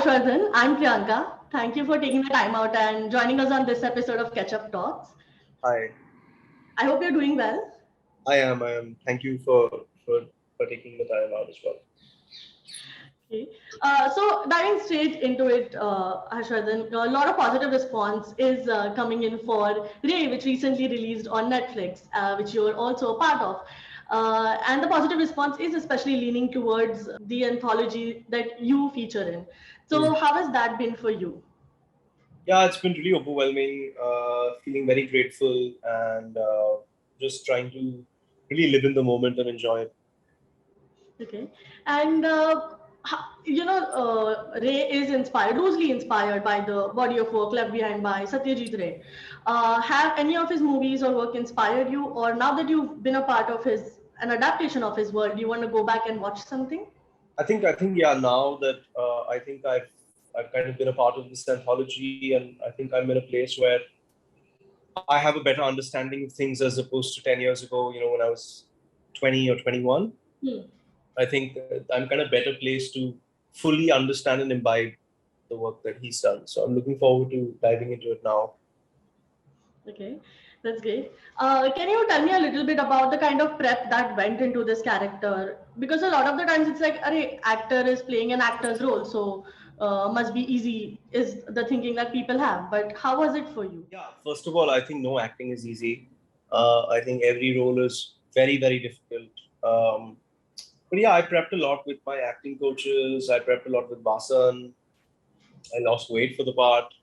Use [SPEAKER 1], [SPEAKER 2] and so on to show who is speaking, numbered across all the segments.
[SPEAKER 1] Harshvardhan. I'm Priyanka. Thank you for taking the time out and joining us on this episode of Ketchup Talks.
[SPEAKER 2] Hi,
[SPEAKER 1] I hope you're doing well.
[SPEAKER 2] I am. Thank you for taking the time out as well.
[SPEAKER 1] Okay. So diving straight into it, Harshvardhan, a lot of positive response is coming in for Ray, which recently released on Netflix, which you're also a part of. And the positive response is especially leaning towards the anthology that you feature in.
[SPEAKER 2] Hmm.
[SPEAKER 1] So how has that been for you?
[SPEAKER 2] Yeah, it's been really overwhelming. Feeling very grateful and just trying to really live in the moment and enjoy it.
[SPEAKER 1] Okay. And Ray is inspired, loosely inspired by the body of work left behind by Satyajit Ray. Have any of his movies or work inspired you, or now that you've been a part of an adaptation of his world, do you want to go back and watch something?
[SPEAKER 2] I think, yeah. Now that I've kind of been a part of this anthology, and I think I'm in a place where I have a better understanding of things as opposed to 10 years ago. When I was 20 or 21.
[SPEAKER 1] Hmm.
[SPEAKER 2] I think I'm kind of better placed to fully understand and imbibe the work that he's done. So I'm looking forward to diving into it now.
[SPEAKER 1] Okay, that's great. Can you tell me a little bit about the kind of prep that went into this character? Because a lot of the times it's like, array, actor is playing an actor's role, so must be easy, is the thinking that people have. But how was it for you?
[SPEAKER 2] Yeah, first of all, I think no acting is easy. I think every role is very, very difficult. Um, but yeah, I prepped a lot with my acting coaches. I prepped a lot with Basan. I lost weight for the part.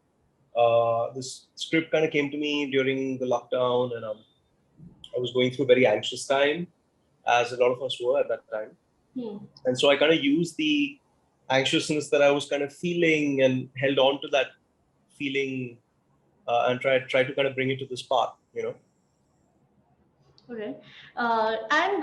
[SPEAKER 2] This script kind of came to me during the lockdown, and I was going through a very anxious time, as a lot of us were at that time.
[SPEAKER 1] Hmm.
[SPEAKER 2] And so I kind of used the anxiousness that I was kind of feeling and held on to that feeling and try to kind of bring it to this part.
[SPEAKER 1] Okay. And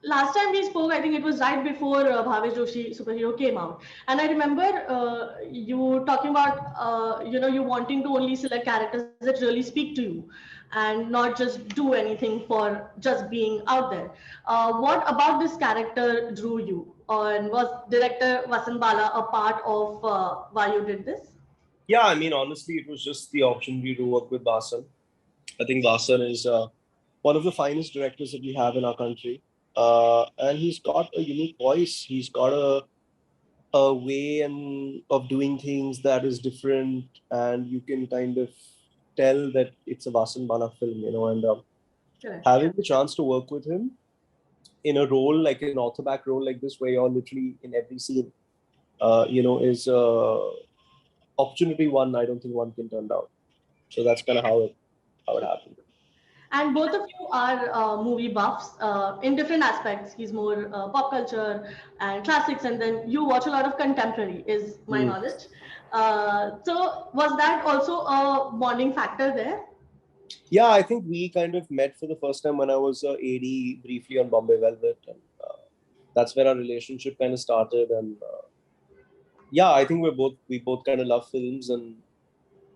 [SPEAKER 1] last time we spoke, I think it was right before Bhavesh Joshi Superhero came out. And I remember you talking about, you wanting to only select characters that really speak to you and not just do anything for just being out there. What about this character drew you? And was director Vasan Bala a part of why you did this?
[SPEAKER 2] Yeah, I mean, honestly, it was just the opportunity to work with Basan. I think Basan is one of the finest directors that we have in our country. And he's got a unique voice. He's got a way of doing things that is different, and you can kind of tell that it's a Vasan Bala film. And
[SPEAKER 1] Correct.
[SPEAKER 2] having the chance to work with him in a role like an author back role like this, where you're literally in every scene, is opportunity one. I don't think one can turn down. So that's kind of how it happened.
[SPEAKER 1] And both of you are movie buffs in different aspects. He's more pop culture and classics, and then you watch a lot of contemporary, is my
[SPEAKER 2] Hmm.
[SPEAKER 1] knowledge. So, was that also a bonding factor there?
[SPEAKER 2] Yeah, I think we kind of met for the first time when I was AD briefly on Bombay Velvet, and that's where our relationship kind of started. And yeah, I think we both kind of love films, and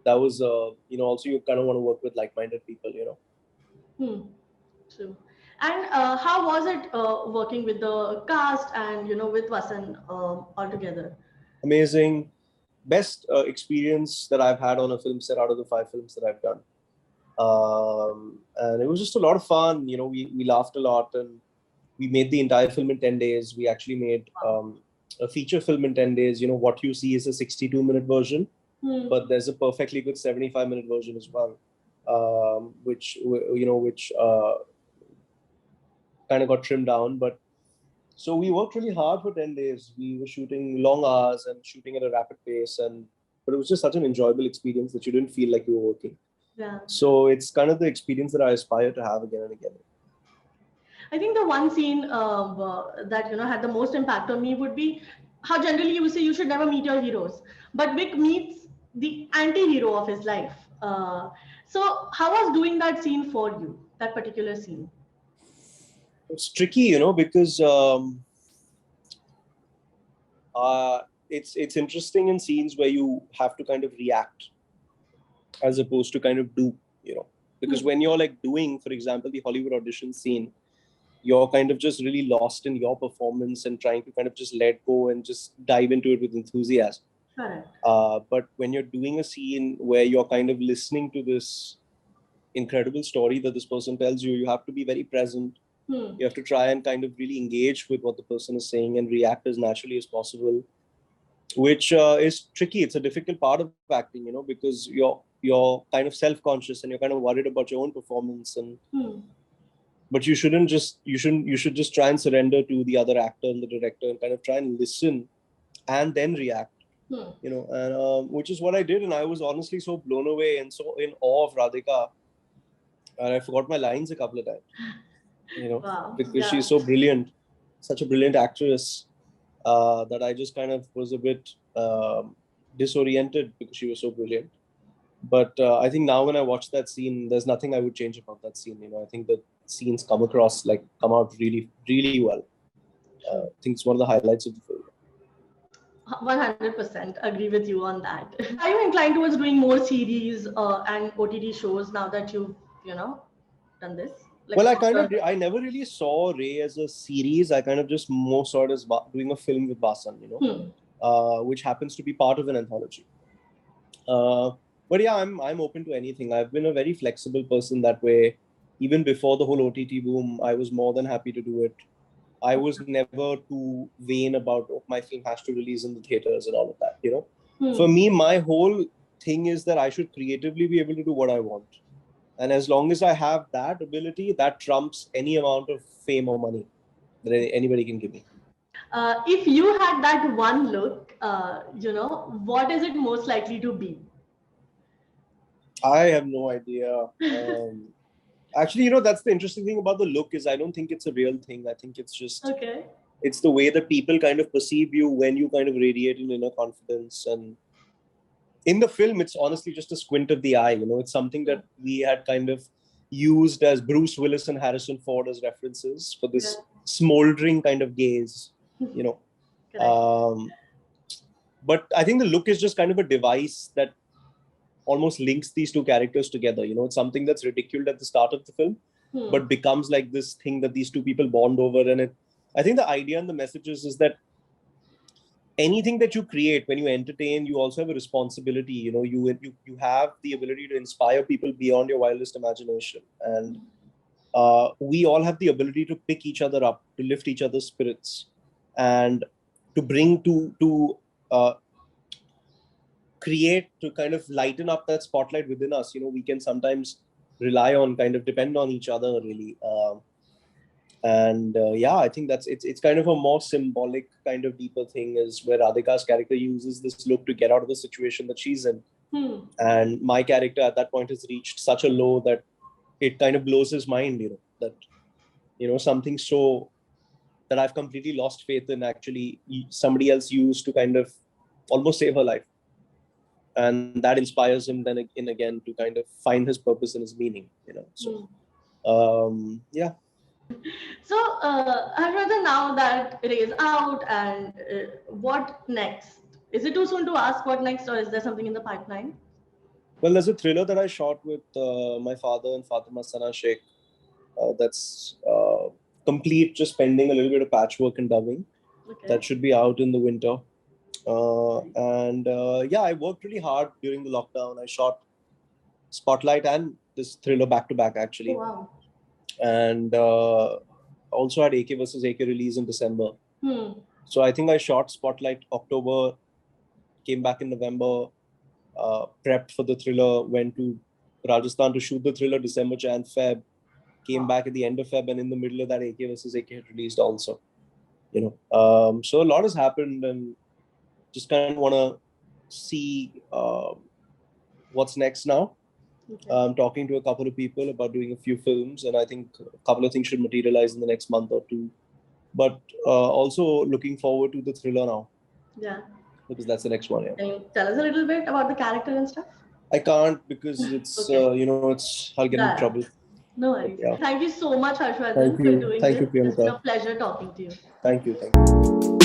[SPEAKER 2] that was also you kind of want to work with like-minded people.
[SPEAKER 1] Hmm. True. And how was it working with the cast and with Vasan altogether?
[SPEAKER 2] Amazing, best experience that I've had on a film set out of the 5 films that I've done. And it was just a lot of fun. We laughed a lot, and we made the entire film in 10 days. We actually made a feature film in 10 days. What you see is a 62-minute version,
[SPEAKER 1] Hmm.
[SPEAKER 2] but there's a perfectly good 75-minute version as well, which kind of got trimmed down. But so we worked really hard for 10 days. We were shooting long hours and shooting at a rapid pace, but it was just such an enjoyable experience that you didn't feel like you were working.
[SPEAKER 1] Yeah.
[SPEAKER 2] So it's kind of the experience that I aspire to have again and again.
[SPEAKER 1] I think the one scene that had the most impact on me would be how generally you say you should never meet your heroes, but Vic meets the anti-hero of his life. So how was doing that scene for you? That particular scene?
[SPEAKER 2] It's tricky, because uh, it's interesting in scenes where you have to kind of react as opposed to kind of do. Because when you're like doing, for example, the Hollywood audition scene, you're kind of just really lost in your performance and trying to kind of just let go and just dive into it with enthusiasm.
[SPEAKER 1] Correct.
[SPEAKER 2] But when you're doing a scene where you're kind of listening to this incredible story that this person tells you, you have to be very present. You have to try and kind of really engage with what the person is saying and react as naturally as possible, which is tricky. It's a difficult part of acting, because you're kind of self-conscious and you're kind of worried about your own performance, and but you should just try and surrender to the other actor and the director and kind of try and listen and then react. And which is what I did, and I was honestly so blown away and so in awe of Radhika, and I forgot my lines a couple of times.
[SPEAKER 1] Wow.
[SPEAKER 2] Because she's so brilliant, such a brilliant actress, that I just kind of was a bit disoriented because she was so brilliant. But I think now when I watch that scene, there's nothing I would change about that scene. I think the scenes come out really, really well. I think it's one of the highlights of the film.
[SPEAKER 1] 100% agree with you on that. Are you inclined towards doing more series and OTT shows now that you've, done this?
[SPEAKER 2] I never really saw Ray as a series. I kind of just more saw it as doing a film with Vasan, which happens to be part of an anthology. But yeah, I'm open to anything. I've been a very flexible person that way. Even before the whole OTT boom, I was more than happy to do it. I was never too vain about, my film has to release in the theaters and all of that, For me, my whole thing is that I should creatively be able to do what I want. And as long as I have that ability, that trumps any amount of fame or money that anybody can give me.
[SPEAKER 1] If you had that one look, what is it most likely to be?
[SPEAKER 2] I have no idea. Actually, that's the interesting thing about the look is I don't think it's a real thing. I think it's just, it's the way that people kind of perceive you when you kind of radiate an inner confidence. And in the film, it's honestly just a squint of the eye. It's something that we had kind of used as Bruce Willis and Harrison Ford as references for this smoldering kind of gaze, But I think the look is just kind of a device that almost links these two characters together. It's something that's ridiculed at the start of the film, but becomes like this thing that these two people bond over. And I think the idea and the messages is that anything that you create, when you entertain, you also have a responsibility. You have the ability to inspire people beyond your wildest imagination. And we all have the ability to pick each other up, to lift each other's spirits, and to bring to create, to kind of lighten up that spotlight within us. We can sometimes rely on, kind of depend on each other, really. I think it's kind of a more symbolic, kind of deeper thing, is where Radhika's character uses this look to get out of the situation that she's in. And my character at that point has reached such a low that it kind of blows his mind, that, something so that I've completely lost faith in, actually somebody else used to kind of almost save her life. And that inspires him then again to kind of find his purpose and his meaning, So, yeah.
[SPEAKER 1] So, Harsh Varrdhan, now that Ray is out, and what next? Is it too soon to ask what next, or is there something in the pipeline?
[SPEAKER 2] Well, there's a thriller that I shot with my father and Fatima Sana Sheikh. That's complete, just pending a little bit of patchwork and dubbing. That should be out in the winter. I worked really hard during the lockdown. I shot Spotlight and this thriller back to back, actually.
[SPEAKER 1] Oh, wow.
[SPEAKER 2] And also had AK versus AK release in December. So I think I shot Spotlight October, came back in November, prepped for the thriller, went to Rajasthan to shoot the thriller December, Jan, Feb, came back at the end of Feb, and in the middle of that, AK versus AK had released also. So a lot has happened, and just kind of want to see what's next now. I'm talking to a couple of people about doing a few films, and I think a couple of things should materialize in the next month or two. But also looking forward to the thriller now.
[SPEAKER 1] Yeah.
[SPEAKER 2] Because that's the next one. Yeah.
[SPEAKER 1] Can you tell us a little bit about the character and stuff?
[SPEAKER 2] I can't, because it's I'll get in trouble.
[SPEAKER 1] No worries. Yeah. Thank you so much, Harsh Varrdhan, for doing this.
[SPEAKER 2] Thank you, Priyanka.
[SPEAKER 1] It's been a pleasure talking to you.
[SPEAKER 2] Thank you.